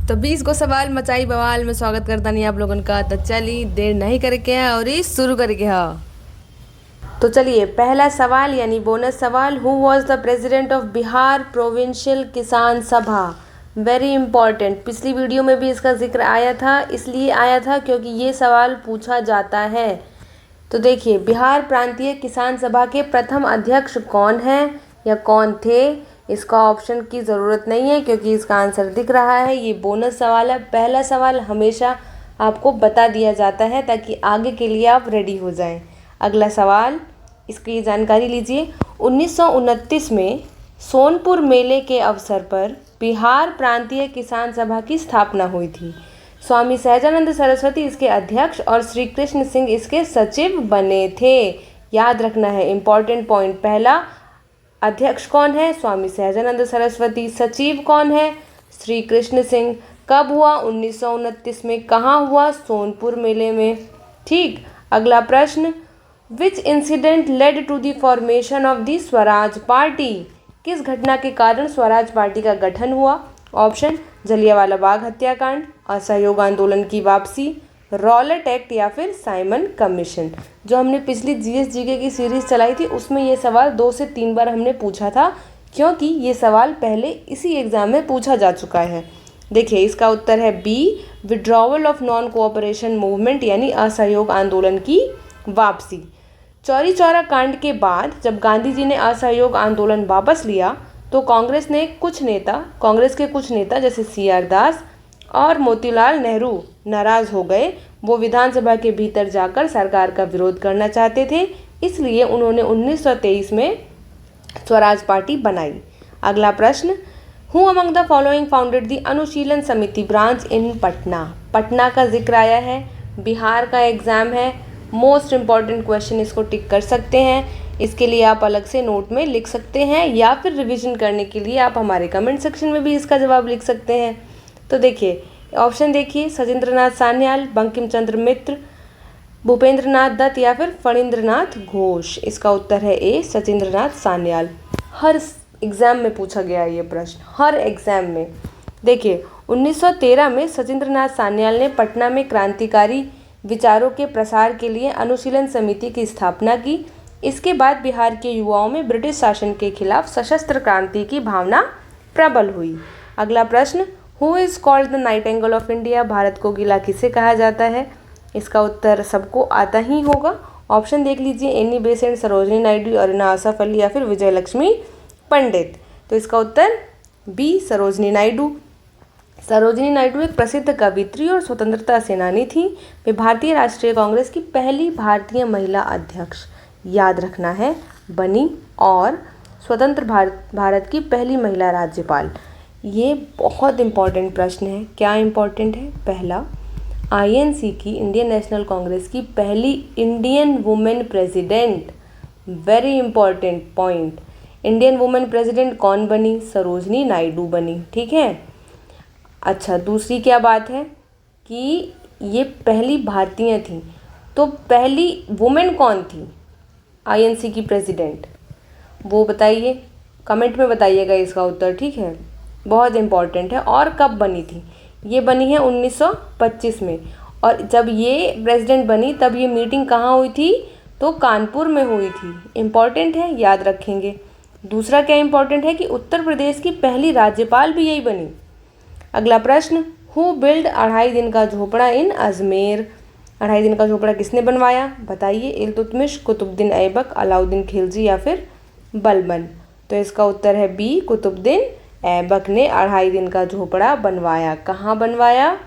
तो 20 को सवाल मचाई बवाल में स्वागत करता नहीं आप लोगों का। तो चलिए देर नहीं करके है और इस शुरू करके है। तो चलिए पहला सवाल यानी बोनस सवाल, who was the president of Bihar provincial किसान सभा। वेरी इंपॉर्टेंट, पिछली वीडियो में भी इसका जिक्र आया था, इसलिए आया था क्योंकि ये सवाल पूछा जाता है। तो देखिए बिहार प्रांतीय किसान सभा के प्रथम अध्यक्ष कौन हैं या कौन थे, इसका ऑप्शन की ज़रूरत नहीं है क्योंकि इसका आंसर दिख रहा है। ये बोनस सवाल है, पहला सवाल हमेशा आपको बता दिया जाता है ताकि आगे के लिए आप रेडी हो जाएं। अगला सवाल, इसकी जानकारी लीजिए। 1929 में सोनपुर मेले के अवसर पर बिहार प्रांतीय किसान सभा की स्थापना हुई थी। स्वामी सहजानंद सरस्वती इसके अध्यक्ष और श्री कृष्ण सिंह इसके सचिव बने थे। याद रखना है इंपॉर्टेंट पॉइंट, पहला अध्यक्ष कौन है, स्वामी सहजानंद सरस्वती, सचिव कौन है, श्री कृष्ण सिंह। कब हुआ, 1929 में। कहाँ हुआ, सोनपुर मेले में। ठीक। अगला प्रश्न, which incident led to the formation of the Swaraj party. किस घटना के कारण स्वराज पार्टी का गठन हुआ। ऑप्शन, जलियांवाला बाग हत्याकांड, असहयोग आंदोलन की वापसी, रॉलेट एक्ट या फिर साइमन कमीशन। जो हमने पिछली जीएस जीके की सीरीज चलाई थी उसमें ये सवाल 2 से 3 बार हमने पूछा था क्योंकि ये सवाल पहले इसी एग्जाम में पूछा जा चुका है। देखिए इसका उत्तर है B, withdrawal of non cooperation movement यानी असहयोग आंदोलन की वापसी। चौरी चौरा कांड के बाद जब गांधी जी ने असहयोग आंदोलन वापस लिया तो कांग्रेस के कुछ नेता जैसे CR दास और मोतीलाल नेहरू नाराज हो गए। वो विधानसभा के भीतर जाकर सरकार का विरोध करना चाहते थे, इसलिए उन्होंने 1923 में स्वराज पार्टी बनाई। अगला प्रश्न, who among the following founded the Anushilan Samiti branch इन पटना। पटना का जिक्र आया है, बिहार का एग्जाम है, मोस्ट इम्पॉर्टेंट क्वेश्चन, इसको टिक कर सकते हैं। इसके लिए आप अलग से नोट में लिख सकते हैं या फिर रिवीजन करने के लिए आप हमारे कमेंट सेक्शन में भी इसका जवाब लिख सकते हैं। तो देखिए ऑप्शन देखिए, सजेंद्रनाथ सान्याल, बंकिम चंद्र मित्र, भूपेंद्र नाथ दत्त या फिर फणींद्रनाथ घोष। इसका उत्तर है ए, सजेंद्रनाथ सान्याल। हर एग्ज़ाम में पूछा गया ये प्रश्न, हर एग्ज़ाम में। देखिए 1913 में सजेंद्रनाथ सान्याल ने पटना में क्रांतिकारी विचारों के प्रसार के लिए अनुशीलन समिति की स्थापना की। इसके बाद बिहार के युवाओं में ब्रिटिश शासन के खिलाफ सशस्त्र क्रांति की भावना प्रबल हुई। अगला प्रश्न, who is called the Nightingale of India. Bharat को गीला किसे कहा जाता है। इसका उत्तर सबको आता ही होगा। ऑप्शन देख लीजिए, एनी बेसेंट, सरोजनी नायडू, अरुणा आसफ अली या फिर विजय लक्ष्मी पंडित। तो इसका उत्तर बी, सरोजनी नायडू। सरोजनी नायडू एक प्रसिद्ध कवित्री और स्वतंत्रता सेनानी थी। वे भारतीय राष्ट्रीय कांग्रेस की पहली भारतीय महिला अध्यक्ष, याद रखना है, बनी और स्वतंत्र भारत की पहली महिला राज्यपाल। ये बहुत इम्पॉर्टेंट प्रश्न है। क्या इम्पॉर्टेंट है, पहला INC की, इंडियन नेशनल कांग्रेस की पहली Indian women president. Very important point, Indian women president कौन बनी, सरोजनी नायडू बनी। ठीक है। अच्छा, दूसरी क्या बात है कि ये पहली भारतीय थी, तो पहली वुमेन कौन थी INC की प्रेसिडेंट, वो बताइए, कमेंट में बताइएगा इसका उत्तर। ठीक है, बहुत इम्पॉर्टेंट है। और कब बनी थी, ये बनी है 1925 में। और जब ये प्रेसिडेंट बनी तब ये मीटिंग कहाँ हुई थी, तो कानपुर में हुई थी। इम्पॉर्टेंट है, याद रखेंगे। दूसरा क्या इम्पॉर्टेंट है कि उत्तर प्रदेश की पहली राज्यपाल भी यही बनी। अगला प्रश्न, हु बिल्ड 2.5 दिन का झोपड़ा इन अजमेर। 2.5 दिन का झोपड़ा किसने बनवाया, बताइए। इल्तुतमिश, कुतुबुद्दीन ऐबक, अलाउद्दीन खिलजी या फिर बलबन। तो इसका उत्तर है बी, कुतुबुद्दीन ऐबक ने 2.5 दिन का झोपड़ा बनवाया। कहाँ बनवाया,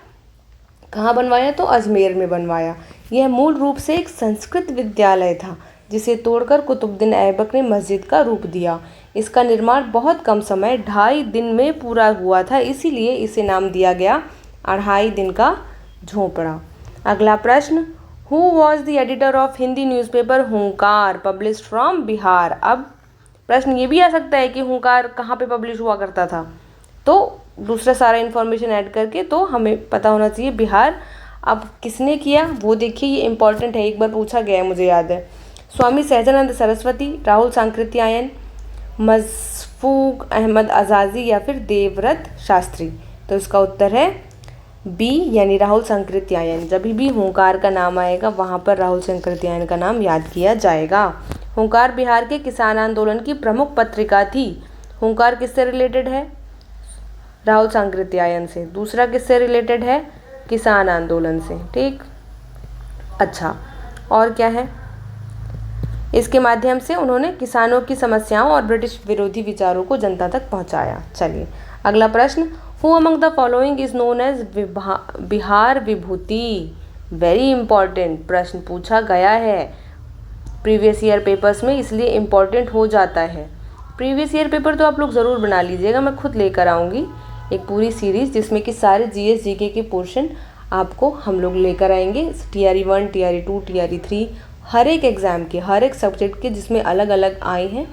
तो अजमेर में बनवाया। यह मूल रूप से एक संस्कृत विद्यालय था जिसे तोड़कर कुतुबुद्दीन ऐबक ने मस्जिद का रूप दिया। इसका निर्माण बहुत कम समय 2.5 दिन में पूरा हुआ था, इसीलिए इसे नाम दिया गया 2.5 दिन का झोपड़ा। अगला प्रश्न, who was the editor of Hindi newspaper हुंकार पब्लिश्ड फ्रॉम बिहार। अब प्रश्न ये भी आ सकता है कि हुंकार कहाँ पे पब्लिश हुआ करता था, तो दूसरा सारा इन्फॉर्मेशन ऐड करके तो हमें पता होना चाहिए बिहार। अब किसने किया वो देखिए, ये इंपॉर्टेंट है, एक बार पूछा गया है, मुझे याद है। स्वामी सहजानंद सरस्वती, राहुल सांकृत्यायन, मशफूक अहमद आज़ादी या फिर देवव्रत शास्त्री। तो इसका उत्तर है बी यानी राहुल संकृत्यायन, जब भी हुंकार का नाम आएगा वहाँ पर राहुल संकृत्यायन का नाम याद किया जाएगा। हुंकार बिहार के किसान आंदोलन की प्रमुख पत्रिका थी। हुंकार किससे रिलेटेड है? राहुल संकृत्यायन से। दूसरा किससे रिलेटेड है? किसान आंदोलन से। ठीक, अच्छा, और क्या है? इसके माध्यम से उन्होंने किसानों की समस्याओं और ब्रिटिश विरोधी विचारों को जनता तक पहुंचाया। चलिए अगला प्रश्न, who among the following is known as Bihar Vibhuti? Very important प्रश्न पूछा गया है प्रीवियस ईयर पेपर्स में, इसलिए इम्पॉर्टेंट हो जाता है। प्रीवियस ईयर पेपर तो आप लोग ज़रूर बना लीजिएगा, मैं खुद लेकर आऊँगी एक पूरी सीरीज़ जिसमें कि सारे जीएस जीके के पोर्शन आपको हम लोग लेकर आएंगे। TRE 1, TRE 2, TRE 3, हर एक एग्ज़ाम के, हर एक सब्जेक्ट के जिसमें अलग अलग आए हैं,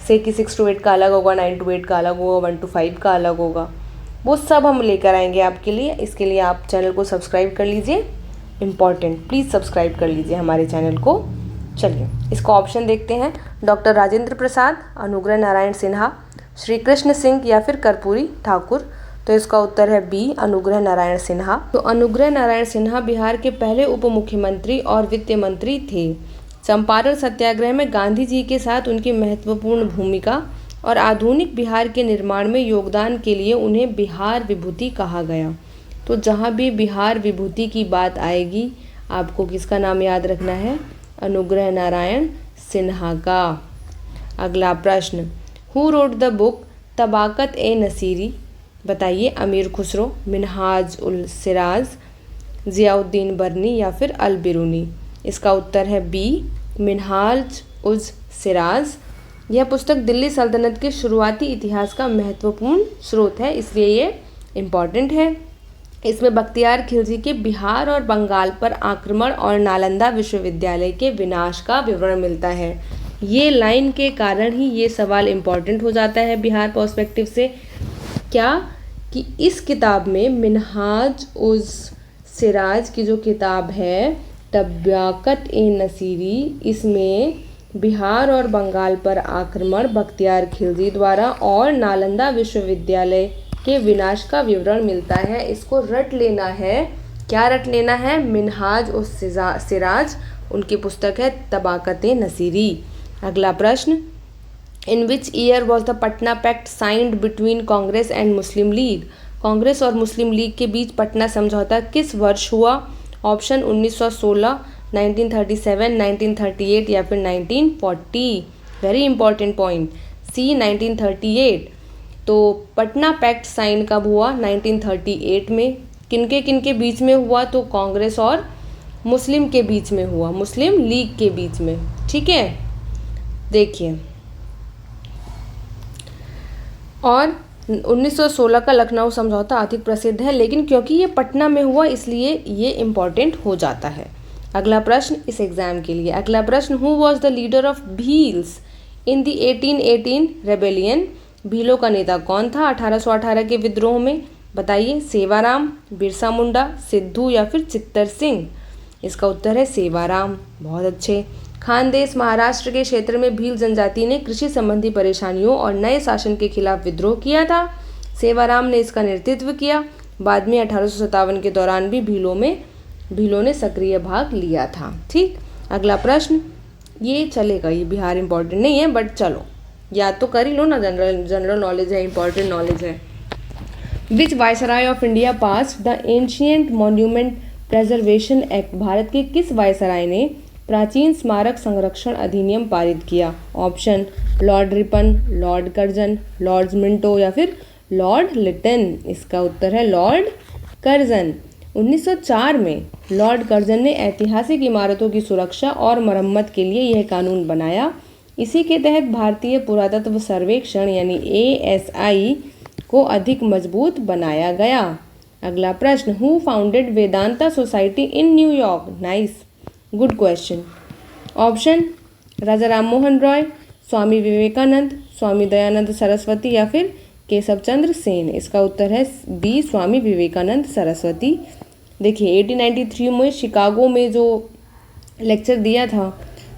से कि 6 to 8 का अलग होगा, 9 to 8 का अलग होगा, 1 to 5 का अलग होगा, वो सब हम लेकर आएंगे आपके लिए। इसके लिए आप चैनल को सब्सक्राइब कर लीजिए, इम्पॉर्टेंट, प्लीज़ सब्सक्राइब कर लीजिए हमारे चैनल को। चलिए इसका ऑप्शन देखते हैं, डॉक्टर राजेंद्र प्रसाद, अनुग्रह नारायण सिन्हा, श्री कृष्ण सिंह या फिर कर्पूरी ठाकुर। तो इसका उत्तर है बी, अनुग्रह नारायण सिन्हा। तो अनुग्रह नारायण सिन्हा बिहार के पहले उप मुख्यमंत्री और वित्त मंत्री थे। चंपारण सत्याग्रह में गांधी जी के साथ उनकी महत्वपूर्ण भूमिका और आधुनिक बिहार के निर्माण में योगदान के लिए उन्हें बिहार विभूति कहा गया। तो जहाँ भी बिहार विभूति की बात आएगी आपको किसका नाम याद रखना है? अनुग्रह नारायण सिन्हा का। अगला प्रश्न, who wrote the book Tabaqat i Nasiri? बताइए, अमीर खुसरो, मिनहाज उल सिराज, ज़ियाउद्दीन बर्नी या फिर अल बिरूनी। इसका उत्तर है बी, मिनहाज उज सिराज। यह पुस्तक दिल्ली सल्तनत के शुरुआती इतिहास का महत्वपूर्ण स्रोत है, इसलिए ये इम्पॉर्टेंट है। इसमें बख्तियार खिलजी के बिहार और बंगाल पर आक्रमण और नालंदा विश्वविद्यालय के विनाश का विवरण मिलता है। ये लाइन के कारण ही ये सवाल इम्पॉर्टेंट हो जाता है बिहार पर्सपेक्टिव से। क्या कि इस किताब में मिनहाज उज सिराज की जो किताब है तबाकत ए नसीरी, इसमें बिहार और बंगाल पर आक्रमण बख्तियार खिलजी द्वारा और नालंदा विश्वविद्यालय के विनाश का विवरण मिलता है। इसको रट लेना है। क्या रट लेना है? मिनहाज उस सिराज, उनकी पुस्तक है तबाकत ए नसीरी। अगला प्रश्न, in which year was the Patna pact signed between Congress and Muslim League? Congress और मुस्लिम लीग के बीच पटना समझौता किस वर्ष हुआ? ऑप्शन 1916, 1937, 1938 या फिर 1940। वेरी इंपॉर्टेंट पॉइंट, सी 1938। तो पटना पैक्ट साइन कब हुआ? 1938 में। किनके बीच में हुआ? तो कांग्रेस और मुस्लिम के बीच में हुआ, मुस्लिम लीग के बीच में। ठीक है, देखिए, और 1916 का लखनऊ समझौता अधिक प्रसिद्ध है, लेकिन क्योंकि ये पटना में हुआ इसलिए ये इम्पॉर्टेंट हो जाता है। अगला प्रश्न इस एग्जाम के लिए, अगला प्रश्न, who was the leader of Bhils in the 1818 rebellion? भीलों का नेता कौन था 1818 के विद्रोह में? बताइए, सेवाराम, बिरसा मुंडा, सिद्धू या फिर चित्तर सिंह? इसका उत्तर है सेवाराम। बहुत अच्छे। खानदेश महाराष्ट्र के क्षेत्र में भील जनजाति ने कृषि संबंधी परेशानियों और नए शासन के खिलाफ विद्रोह किया था। सेवाराम ने इसका नेतृत्व किया। बाद में 1857 के दौरान भी भीलों ने सक्रिय भाग लिया था। ठीक, अगला प्रश्न, ये चलेगा, ये बिहार इंपॉर्टेंट नहीं है बट चलो याद तो कर ही लो ना, जनरल नॉलेज है, इंपॉर्टेंट नॉलेज है। Which viceroy of India pass the ancient monument preservation act? भारत के किस वायसराय ने प्राचीन स्मारक संरक्षण अधिनियम पारित किया? Option, Lord Ripon, Lord Curzon, Lord Minto या फिर लॉर्ड लिटन? इसका उत्तर है लॉर्ड कर्जन। 1904 में लॉर्ड कर्जन ने ऐतिहासिक इमारतों की सुरक्षा और मरम्मत के लिए यह कानून बनाया। इसी के तहत भारतीय पुरातत्व सर्वेक्षण यानी ASI को अधिक मजबूत बनाया गया। अगला प्रश्न, who founded Vedanta society in New York? Nice, good question. Option, Raja Ram Mohan Roy, Swami Vivekananda, Swami Dayanand Saraswati या फिर केशव चंद्र सेन? इसका उत्तर है बी, स्वामी विवेकानंद सरस्वती। देखिए 1893 में शिकागो में जो लेक्चर दिया था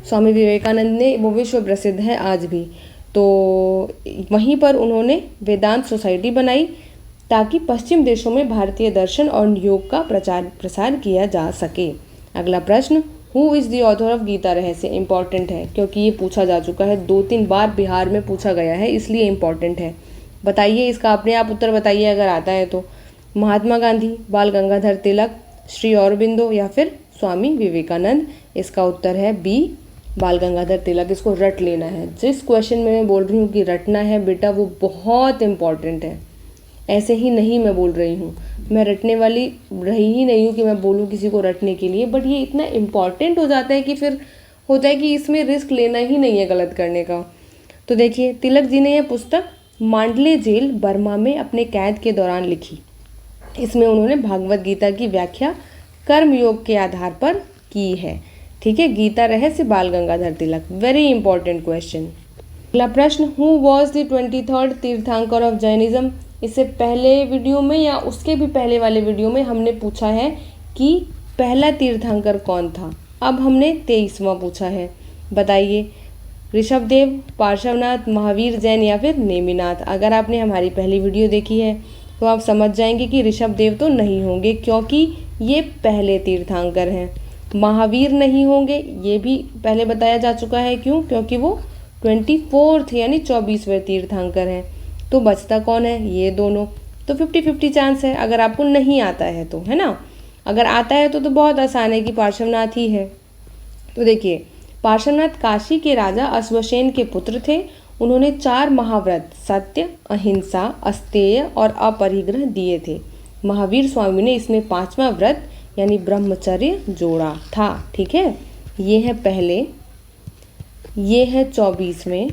स्वामी विवेकानंद ने, वो विश्व प्रसिद्ध है आज भी। तो वहीं पर उन्होंने वेदांत सोसाइटी बनाई ताकि पश्चिम देशों में भारतीय दर्शन और योग का प्रचार प्रसार किया जा सके। अगला प्रश्न, who is the author of Gita Rahasya? Important है क्योंकि ये पूछा जा चुका है, 2-3 बार बिहार में पूछा गया है, इसलिए इम्पॉर्टेंट है। बताइए इसका अपने आप उत्तर बताइए अगर आता है तो। महात्मा गांधी, बाल गंगाधर तिलक, श्री अरबिंदो या फिर स्वामी विवेकानंद? इसका उत्तर है बी, बाल गंगाधर तिलक। इसको रट लेना है। जिस क्वेश्चन में मैं बोल रही हूँ कि रटना है बेटा, वो बहुत इम्पॉर्टेंट है। ऐसे ही नहीं मैं बोल रही हूँ, मैं रटने वाली रही ही नहीं हूँ कि मैं बोलूँ किसी को रटने के लिए, बट ये इतना इम्पॉर्टेंट हो जाता है कि फिर होता है कि इसमें रिस्क लेना ही नहीं है गलत करने का। तो देखिए, तिलक जी ने यह पुस्तक मांडले जेल बर्मा में अपने कैद के दौरान लिखी। इसमें उन्होंने भागवत गीता की व्याख्या कर्मयोग के आधार पर की है। ठीक है, Gita Rahasya Bal Gangadhar Tilak. Very important question. अगला प्रश्न, हु वॉज द 23rd तीर्थंकर ऑफ जैनिज्म? इससे पहले वीडियो में या उसके भी पहले वाले वीडियो में हमने पूछा है कि पहला तीर्थंकर कौन था। अब हमने 23वां पूछा है। बताइए, ऋषभदेव, पार्श्वनाथ, महावीर जैन या फिर नेमिनाथ? अगर आपने हमारी पहली वीडियो देखी है तो आप समझ जाएंगे कि ऋषभदेव तो नहीं होंगे क्योंकि ये पहले तीर्थंकर हैं। महावीर नहीं होंगे, ये भी पहले बताया जा चुका है। क्यों? क्योंकि वो 24th यानी 24वें तीर्थंकर हैं। तो बचता कौन है? ये दोनों। तो 50-50 चांस है अगर आपको नहीं आता है तो, है ना। अगर आता है तो बहुत आसान है कि पार्श्वनाथ ही है। तो देखिए, पार्श्वनाथ काशी के राजा अश्वसेन के पुत्र थे। उन्होंने 4 महाव्रत सत्य, अहिंसा, अस्तेय और अपरिग्रह दिए थे। महावीर स्वामी ने इसमें 5वां व्रत यानी ब्रह्मचर्य जोड़ा था। ठीक है, ये है पहले, ये है 24वें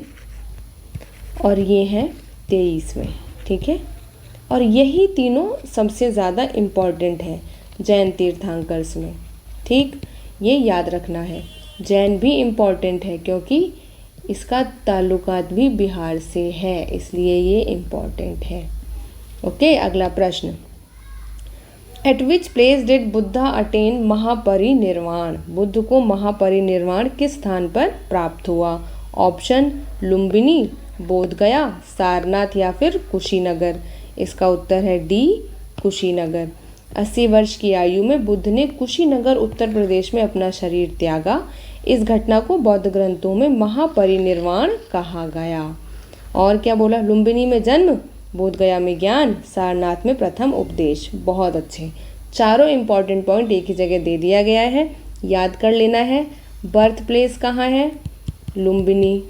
और ये है 23वें। ठीक है, और यही तीनों सबसे ज़्यादा इम्पॉर्टेंट है जैन तीर्थंकर्स में। ठीक, ये याद रखना है। जैन भी इम्पॉर्टेंट है क्योंकि इसका ताल्लुकात भी बिहार से है, इसलिए ये इम्पॉर्टेंट है। ओके, अगला प्रश्न, at which place did Buddha attain Mahaparinirvana? Buddha को महापरिनिर्वाण किस स्थान पर प्राप्त हुआ? ऑप्शन, लुम्बिनी, बोधगया, सारनाथ या फिर कुशीनगर? इसका उत्तर है डी, कुशीनगर। 80 वर्ष की आयु में बुद्ध ने कुशीनगर उत्तर प्रदेश में अपना शरीर त्यागा। इस घटना को बौद्ध ग्रंथों में महापरिनिर्वाण कहा गया। और क्या बोला? लुम्बिनी में जन्म, बोधगया में ज्ञान, सारनाथ में प्रथम उपदेश। बहुत अच्छे, चारों इंपॉर्टेंट पॉइंट एक ही जगह दे दिया गया है, याद कर लेना है। बर्थ प्लेस कहाँ है? लुम्बिनी।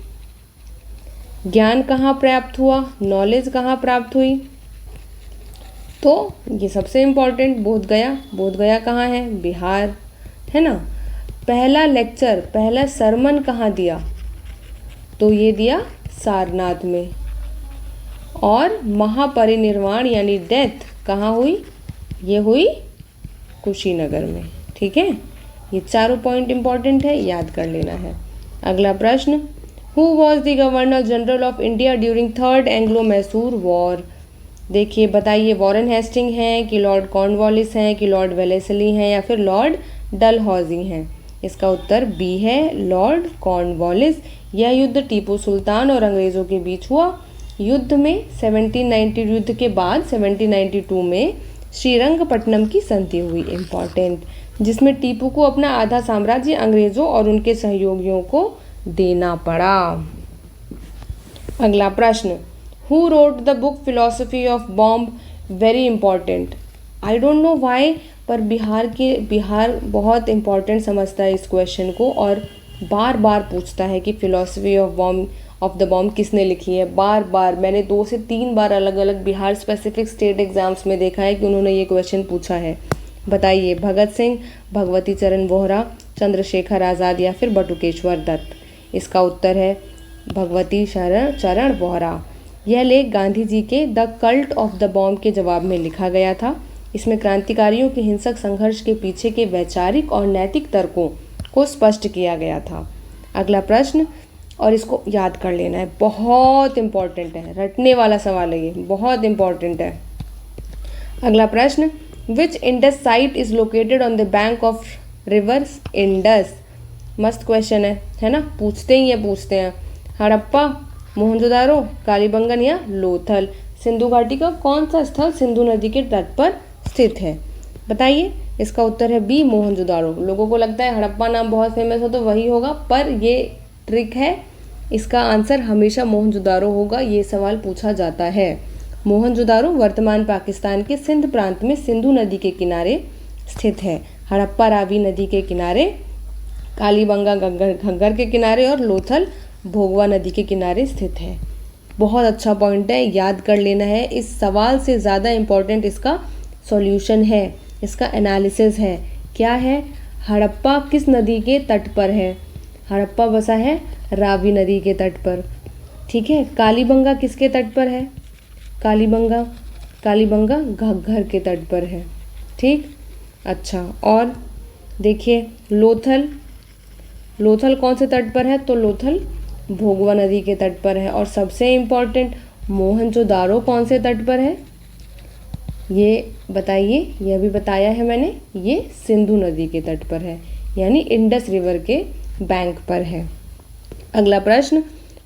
ज्ञान कहाँ प्राप्त हुआ? नॉलेज कहाँ प्राप्त हुई? तो ये सबसे इम्पॉर्टेंट बोधगया। बोधगया कहाँ है? बिहार, है ना। पहला लेक्चर, पहला सरमन कहाँ दिया? तो ये दिया सारनाथ में। और महापरिनिर्वाण यानी डेथ कहाँ हुई? ये हुई कुशीनगर में। ठीक है, ये चारों पॉइंट इम्पॉर्टेंट है, याद कर लेना है। अगला प्रश्न, who was the governor general of India during 3rd Anglo Mysore war? देखिए, बताइए, वॉरेन हेस्टिंग हैं कि लॉर्ड कॉर्नवालिस हैं कि लॉर्ड वेलेस्ली हैं या फिर लॉर्ड डलहौजी हैं? इसका उत्तर बी है, लॉर्ड कॉर्नवालिस। यह युद्ध टीपू सुल्तान और अंग्रेज़ों के बीच हुआ। युद्ध में 1790 युद्ध के बाद 1792 में श्रीरंगपट्टनम की संधि हुई, इम्पॉर्टेंट, जिसमें टीपू को अपना आधा साम्राज्य अंग्रेज़ों और उनके सहयोगियों को देना पड़ा। अगला प्रश्न, who wrote the book philosophy of bomb? Very important. I don't know why, पर बिहार बहुत इंपॉर्टेंट समझता है इस क्वेश्चन को और बार बार पूछता है कि फिलोसफी ऑफ द बॉम्ब किसने लिखी है। बार बार मैंने 2 से 3 बार अलग अलग बिहार स्पेसिफिक स्टेट एग्जाम्स में देखा है कि उन्होंने ये क्वेश्चन पूछा है। बताइए, भगत सिंह, भगवती चरण वोहरा, चंद्रशेखर आज़ाद या फिर बटुकेश्वर दत्त? इसका उत्तर है भगवती चरण वोहरा। यह लेख गांधी जी के the cult of the bomb के जवाब में लिखा गया था। इसमें क्रांतिकारियों के हिंसक संघर्ष के पीछे के वैचारिक और नैतिक तर्कों को स्पष्ट किया गया था। अगला प्रश्न, और इसको याद कर लेना है, बहुत इंपॉर्टेंट है, रटने वाला सवाल है ये, बहुत इंपॉर्टेंट है। अगला प्रश्न, which Indus site is located on the bank of rivers Indus? मस्त क्वेश्चन है ना, पूछते हैं हड़प्पा, मोहनजोदारो, कालीबंगन या लोथल? सिंधु घाटी का कौन सा स्थल सिंधु नदी के तट पर स्थित है? बताइए। इसका उत्तर है बी, मोहनजोदाड़ो। लोगों को लगता है हड़प्पा नाम बहुत फेमस हो तो वही होगा, पर ये ट्रिक है। इसका आंसर हमेशा मोहनजोदाड़ो होगा। ये सवाल पूछा जाता है। मोहनजोदाड़ो वर्तमान पाकिस्तान के सिंध प्रांत में सिंधु नदी के किनारे स्थित है। हड़प्पा रावी नदी के किनारे, कालीबंगा घग्गर के किनारे और लोथल भोगवा नदी के किनारे स्थित है। बहुत अच्छा पॉइंट है, याद कर लेना है। इस सवाल से ज़्यादा इम्पोर्टेंट इसका सॉल्यूशन है, इसका एनालिसिस है। क्या है? हड़प्पा किस नदी के तट पर है? हड़प्पा बसा है रावी नदी के तट पर। ठीक है। कालीबंगा किसके तट पर है? कालीबंगा घग्गर के तट पर है। ठीक। अच्छा, और देखिए लोथल कौन से तट पर है? तो लोथल भोगवा नदी के तट पर है। और सबसे इम्पोर्टेंट, मोहनजोदाड़ो कौन से तट पर है? ये बताइए। यह भी बताया है मैंने, ये सिंधु नदी के तट पर है, यानी इंडस रिवर के बैंक पर है। अगला प्रश्न,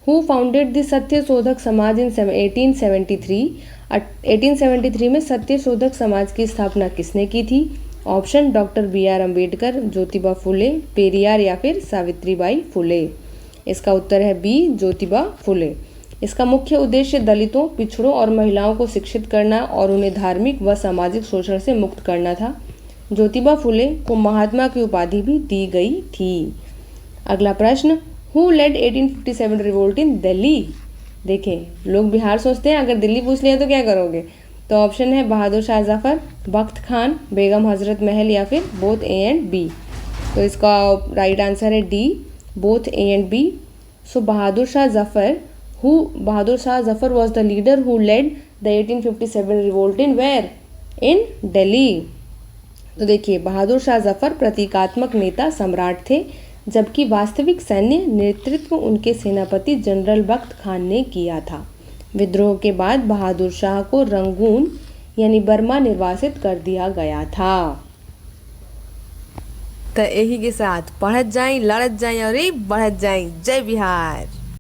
who founded the Satyashodhak Samaj इन 1873? 1873 में सत्यशोधक समाज की स्थापना किसने की थी? Option doctor B R. Ambedkar, Jyotiba Phule, Periyar या फिर सावित्रीबाई फुले। इसका उत्तर है बी, ज्योतिबा फुले। इसका मुख्य उद्देश्य दलितों, पिछड़ों और महिलाओं को शिक्षित करना और उन्हें धार्मिक व सामाजिक शोषण से मुक्त करना था। ज्योतिबा फुले को महात्मा की उपाधि भी दी गई थी। अगला प्रश्न, who led 1857 revolt in Delhi? देखें, लोग बिहार सोचते हैं, अगर दिल्ली पूछ लिया तो क्या करोगे? तो ऑप्शन है बहादुर शाह जफर, बख्त खान, बेगम हजरत महल या फिर बोथ ए एंड बी। तो इसका राइट आंसर है D, both A and B. So Bahadur Shah Zafar was the leader who led the 1857 revolt in where? In Delhi. तो देखिए, बहादुर शाह जफर प्रतीकात्मक नेता सम्राट थे, जबकि वास्तविक सैन्य नेतृत्व उनके सेनापति जनरल बख्त खान ने किया था। विद्रोह के बाद बहादुर शाह को रंगून यानी बर्मा निर्वासित कर दिया गया था। तो यही के साथ पढ़त जाएं, लड़त जाएं और बढ़त जाएं। जय बिहार।